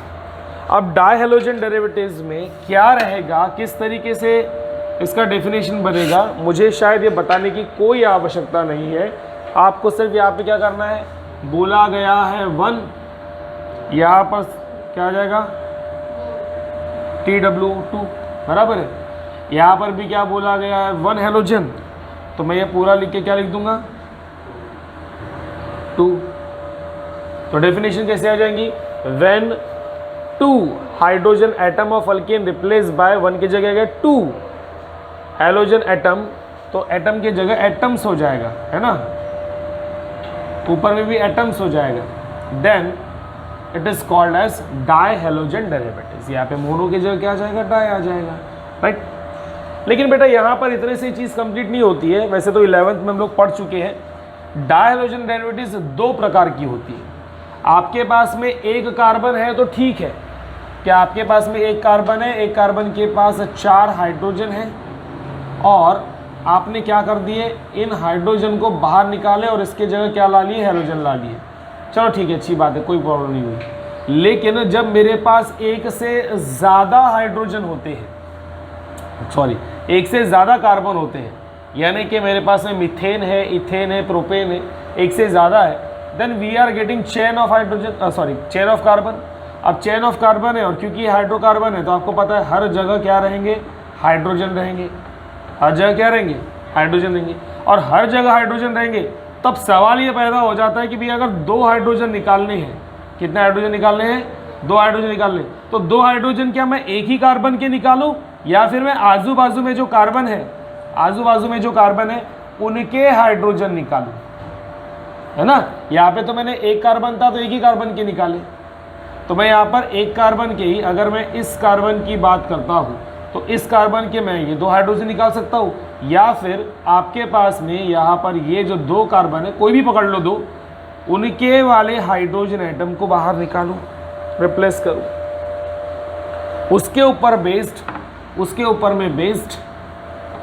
अब डाई हैलोजन डेरिवेटिव्स में क्या रहेगा, किस तरीके से इसका डेफिनेशन बनेगा, मुझे शायद ये बताने की कोई आवश्यकता नहीं है। आपको सिर्फ यहाँ पे क्या करना है, बोला गया है 1, यहाँ पर क्या आ जाएगा TW2, बराबर है। यहाँ पर भी क्या बोला गया है 1 हैलोजन, तो मैं ये पूरा लिख के क्या लिख दूंगा 2। तो डेफिनेशन कैसे आ जाएंगी, when 2 hydrogen atom of alkane replace by 1 की जगह गया 2 हैलोजन एटम, तो एटम की जगह एटम्स हो जाएगा, है ना, ऊपर में भी एटम्स हो जाएगा, then it is called as di halogen derivatives. यहाँ पे मोनो की जगह क्या आ जाएगा, डाई आ जाएगा, राइट। लेकिन बेटा यहाँ पर इतने से चीज़ कंप्लीट नहीं होती है, वैसे तो 11th में हम लोग पढ़ चुके हैं। डाई हैलोजन डेरिवेटिव्स 2 प्रकार की होती है। आपके पास में एक कार्बन है तो ठीक है, क्या आपके पास में एक कार्बन है, एक कार्बन के पास 4 हाइड्रोजन है, और आपने क्या कर दिए, इन हाइड्रोजन को बाहर निकाले और इसके जगह क्या ला लिए, हैलोजन ला लिए, चलो ठीक है, अच्छी बात है, कोई प्रॉब्लम नहीं हुई। लेकिन जब मेरे पास एक से ज़्यादा हाइड्रोजन होते हैं, सॉरी एक से ज़्यादा कार्बन होते हैं, यानी कि मेरे पास में मीथेन है, इथेन है, प्रोपेन है, एक से ज़्यादा है, then we are getting chain of hydrogen, sorry chain of carbon. अब चेन ऑफ कार्बन है और क्योंकि हाइड्रोकार्बन है तो आपको पता है हर जगह क्या रहेंगे, हाइड्रोजन रहेंगे, हर जगह क्या रहेंगे, हाइड्रोजन रहेंगे, और हर जगह हाइड्रोजन रहेंगे। तब सवाल ये पैदा हो जाता है कि भाई अगर 2 हाइड्रोजन निकालने हैं, कितने हाइड्रोजन निकालने हैं, 2 हाइड्रोजन निकालने, तो 2 हाइड्रोजन क्या मैं एक ही कार्बन के निकालूं, या फिर मैं आजू बाजू में जो कार्बन है, आजू बाजू में जो कार्बन है उनके हाइड्रोजन निकालूं, है ना। यहाँ पे तो मैंने एक कार्बन था तो एक ही कार्बन के निकाले, तो मैं यहाँ पर एक कार्बन के ही, अगर मैं इस कार्बन की बात करता हूँ तो इस कार्बन के मैं ये 2 हाइड्रोजन निकाल सकता हूँ, या फिर आपके पास में यहाँ पर ये जो 2 कार्बन है, कोई भी पकड़ लो 2, उनके वाले हाइड्रोजन एटम को बाहर निकालूं, रिप्लेस करूं, उसके ऊपर बेस्ड, उसके ऊपर में बेस्ड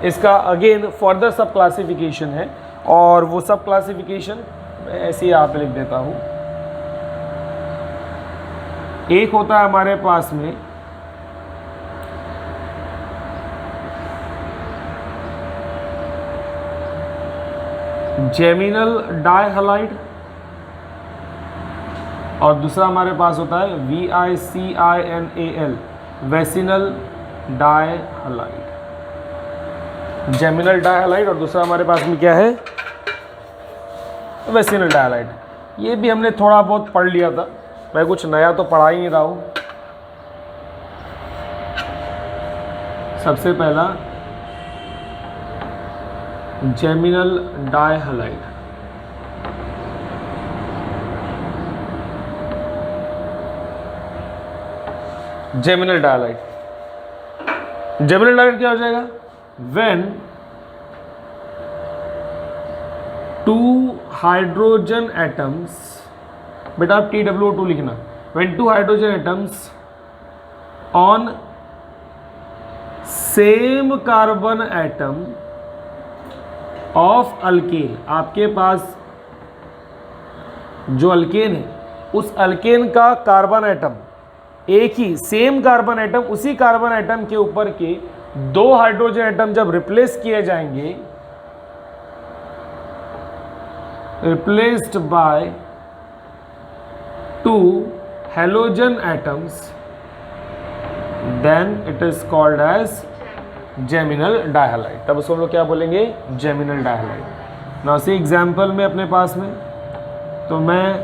इसका अगेन फर्दर सब क्लासिफिकेशन है, और वो सब क्लासिफिकेशन मैं ऐसे ही यहाँ पे लिख देता हूँ। एक होता है हमारे पास में जेमिनल डाइहलाइड, और दूसरा हमारे पास होता है VICINAL वेसिनल डाइहलाइड, जेमिनल डाइहलाइड, और दूसरा हमारे पास में क्या है, वेसिनल डाइहलाइड। ये भी हमने थोड़ा बहुत पढ़ लिया था, मैं कुछ नया तो पढ़ा ही नहीं रहा हूँ। सबसे पहला जेमिनल डाइहलाइड, जेमिनल डायलाइड। जेमिनल डायलाइड क्या हो जाएगा? व्हेन टू हाइड्रोजन एटम्स, बेटा आप TWO2 लिखना, when two hydrogen atoms on same carbon atom of alkane, आपके पास जो अल्केन है उस अल्केन का कार्बन एटम, एक ही सेम कार्बन एटम, उसी कार्बन एटम के ऊपर के दो हाइड्रोजन एटम जब रिप्लेस किए जाएंगे, replaced by two halogen atoms, then it is called as geminal dihalide. तब उसको हम लोग क्या बोलेंगे? Geminal dihalide. ना सी एग्जाम्पल में अपने पास में, तो मैं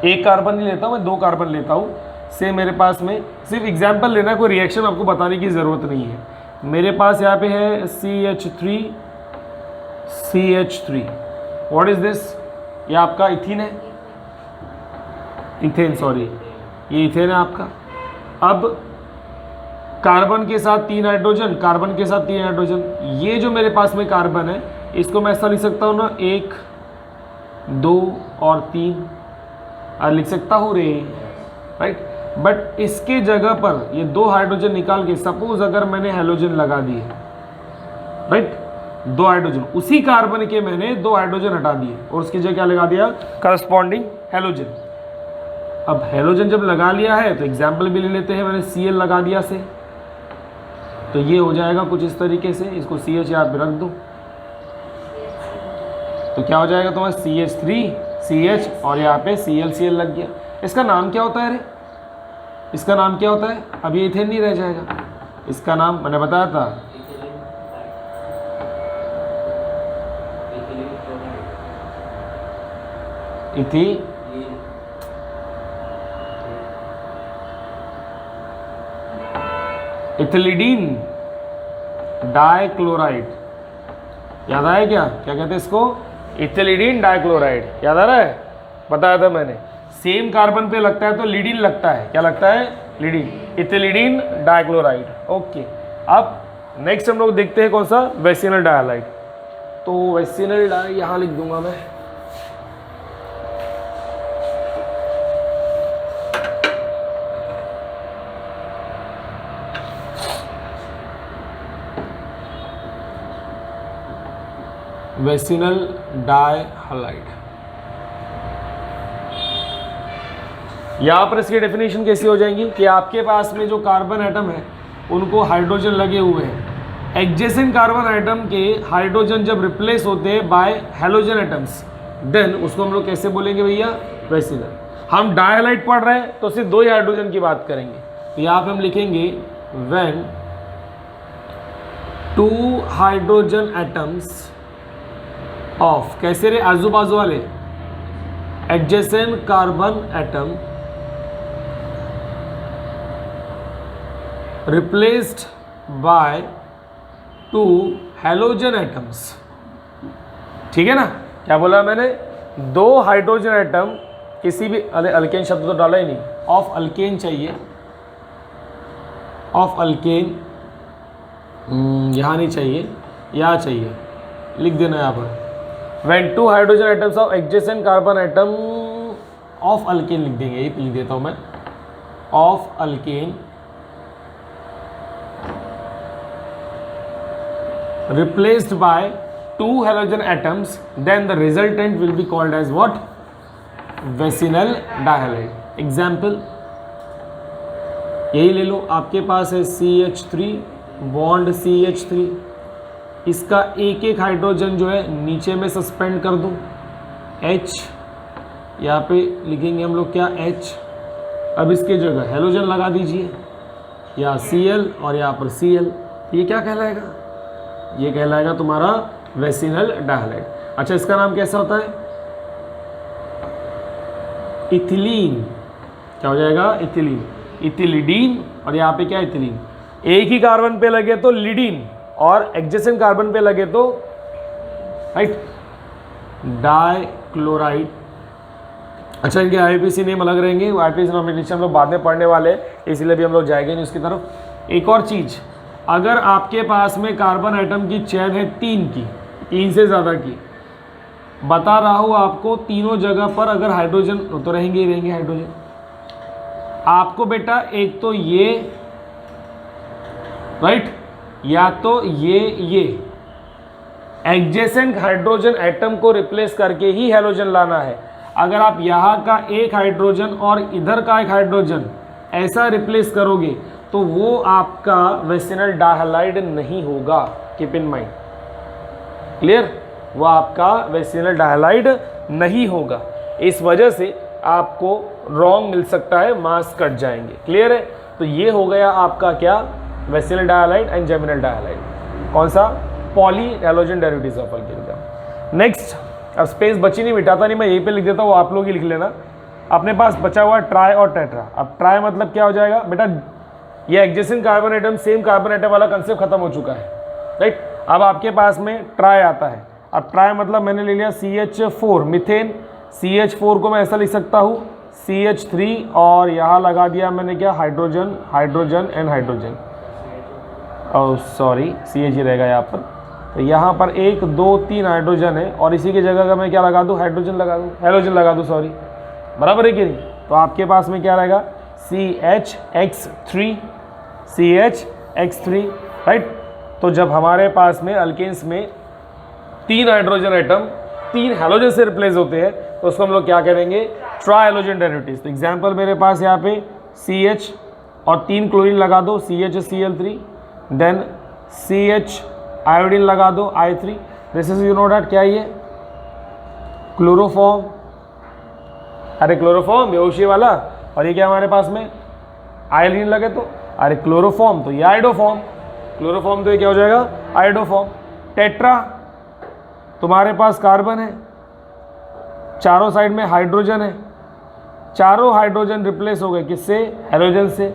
एक कार्बन नहीं लेता हूँ, मैं दो कार्बन लेता हूँ। से मेरे पास में सिर्फ एग्जाम्पल लेना, कोई रिएक्शन आपको बताने की ज़रूरत नहीं है। मेरे पास यहाँ पे है CH3 व्हाट इज़ दिस? ये आपका इथीन है, इथेन सॉरी, ये इथेन है आपका। अब कार्बन के साथ 3 हाइड्रोजन, कार्बन के साथ 3 हाइड्रोजन, ये जो मेरे पास में कार्बन है इसको मैं ऐसा लिख सकता हूँ ना, 1 2 और 3 और लिख सकता हूँ रे, राइट। बट इसके जगह पर ये 2 हाइड्रोजन निकाल के सपोज अगर मैंने हेलोजन लगा दिए, राइट, 2 हाइड्रोजन, उसी कार्बन के मैंने 2 हाइड्रोजन हटा दिए और उसकी जगह क्या लगा दिया? Corresponding halogen. अब हेलोजन जब लगा लिया है तो एग्जाम्पल भी ले लेते हैं, मैंने Cl लगा दिया से, तो ये हो जाएगा कुछ इस तरीके से, इसको CH यहाँ पे रख दो, तो क्या हो जाएगा तुम्हारा? CH3 CH और यहाँ पे Cl लग गया। इसका नाम क्या होता है रे? इसका नाम क्या होता है? अब ये इथेन नहीं रह जाएगा, इसका नाम मैंने बताया था इथिलीडीन डाइक्लोराइड। याद आया क्या? क्या कहते हैं इसको? इथिलीडीन डाइक्लोराइड। याद आ रहा है? बताया था मैंने, सेम कार्बन पे लगता है तो लीडीन लगता है। क्या लगता है? लीडीन, इथिलीडीन डाइक्लोराइड। ओके, अब नेक्स्ट हम लोग देखते हैं कौन सा? वेसिनल डायहालाइड। तो वेसिनल डाई यहाँ लिख दूंगा मैं, वेसिनल डायहालाइड। यहाँ पर इसकी डेफिनेशन कैसी हो जाएंगी कि आपके पास में जो कार्बन एटम है उनको हाइड्रोजन लगे हुए हैं, एडजेसेंट कार्बन एटम के हाइड्रोजन जब रिप्लेस होते हैं बाय हेलोजन एटम्स, देन उसको हम लोग कैसे बोलेंगे भैया? वेसिनल। हम डायहालाइड पढ़ रहे हैं तो सिर्फ 2 ही हाइड्रोजन की बात करेंगे, तो यहाँ पे हम लिखेंगे व्हेन 2 हाइड्रोजन एटम्स ऑफ, कैसे रे? आजू बाजू वाले adjacent carbon atom replaced by 2 halogen atoms. ठीक है ना? क्या बोला मैंने? 2 हाइड्रोजन एटम किसी भी, अरे अल्केन शब्द तो डाला ही नहीं, ऑफ अल्केन चाहिए, ऑफ अल्केन यहाँ नहीं चाहिए, यहाँ चाहिए, लिख देना यहाँ पर। When 2 hydrogen atoms of adjacent carbon atom of alkane लिख देंगे, ये लिख देता हूँ मैं, of alkane replaced by 2 halogen atoms, then the resultant will be called as what? Vecinal dihalide. Example यही ले लो, आपके पास है CH3 बॉन्ड CH3, इसका एक एक हाइड्रोजन जो है नीचे में सस्पेंड कर दूं, H, यहाँ पे लिखेंगे हम लोग क्या? H। अब इसके जगह हेलोजन लगा दीजिए, या Cl और यहाँ पर Cl, ये क्या कहलाएगा? ये कहलाएगा तुम्हारा वेसिनल डायहालाइड। अच्छा, इसका नाम कैसा होता है? इथिलीन। क्या हो जाएगा? इथिलीन, इथिलीडीन, और यहाँ पे क्या? इथिलीन। एक ही कार्बन पे लगे तो लीडीन, और एडजेसेंट कार्बन पे लगे तो राइट डाइक्लोराइड अच्छा, इनके आईपीसी नेम अलग रहेंगे, आईपीसी नॉमिनेशन हम लोग बाद में पढ़ने वाले हैं, इसलिए भी हम लोग जाएंगे नहीं उसकी तरफ। एक और चीज़, अगर आपके पास में कार्बन एटम की चेन है 3 से ज़्यादा की, बता रहा हूँ आपको, तीनों जगह पर अगर हाइड्रोजन तो रहेंगे ही रहेंगे हाइड्रोजन, आपको बेटा एक तो ये राइट, या तो ये एडजेसेंट हाइड्रोजन एटम को रिप्लेस करके ही हैलोजन लाना है। अगर आप यहाँ का एक हाइड्रोजन और इधर का एक हाइड्रोजन ऐसा रिप्लेस करोगे तो वो आपका वेसिनल डायहालाइड नहीं होगा, कीप इन माइंड, क्लियर, वो आपका वेसिनल डायहालाइड नहीं होगा। इस वजह से आपको रॉन्ग मिल सकता है, मार्क्स कट जाएंगे, क्लियर है। तो ये हो गया आपका क्या, वेसिनल डायहालाइड एंड जेमिनल डायहालाइड, कौन सा, poly halogen derivatives of alkane का। नेक्स्ट, अब स्पेस बची नहीं, मिटाता नहीं, मैं यहीं पे लिख देता हूँ, आप लोग ही लिख लेना। अपने पास बचा हुआ ट्राई और टेट्रा। अब ट्राई मतलब क्या हो जाएगा बेटा, ये adjacent carbon atom same carbon atom वाला कंसेप्ट खत्म हो चुका है, राइट। अब आपके पास में ट्राई आता है। अब ट्राई मतलब मैंने ले लिया CH4 मीथेन, CH4 को मैं ऐसा लिख सकता हूँ CH3, और यहाँ लगा दिया मैंने क्या, हाइड्रोजन, हाइड्रोजन एंड हाइड्रोजन, और सॉरी CH ही रहेगा यहाँ पर। तो यहाँ पर 1 2 3 हाइड्रोजन है, और इसी की जगह का मैं क्या लगा दूँ, हाइड्रोजन लगा दूँ, हैलोजन लगा दूँ, सॉरी, बराबर है कि नहीं। तो आपके पास में क्या रहेगा, CHX3, राइट। तो जब हमारे पास में अल्केन्स में 3 हाइड्रोजन एटम 3 हैलोजन से रिप्लेस होते हैं तो उसको हम लोग क्या करेंगे, ट्राई हैलोजन डेरिवेटिव्स। तो एग्जाम्पल मेरे पास यहाँ पे CH और 3 क्लोरीन लगा दो, CHCl3, देन CH आयोडीन लगा दो, I3, this is you know that क्या ये, क्लोरोफॉर्म, अरे क्लोरोफॉर्म बेहोशी वाला, और ये क्या हमारे पास में आयोडीन लगे तो अरे क्लोरोफॉर्म, तो ये आइडोफॉर्म, क्लोरोफॉर्म तो ये क्या हो जाएगा, आइडोफॉर्म। टेट्रा, तुम्हारे पास कार्बन है, चारों साइड में हाइड्रोजन है, चारों हाइड्रोजन रिप्लेस हो गए किससे, हैलोजन से।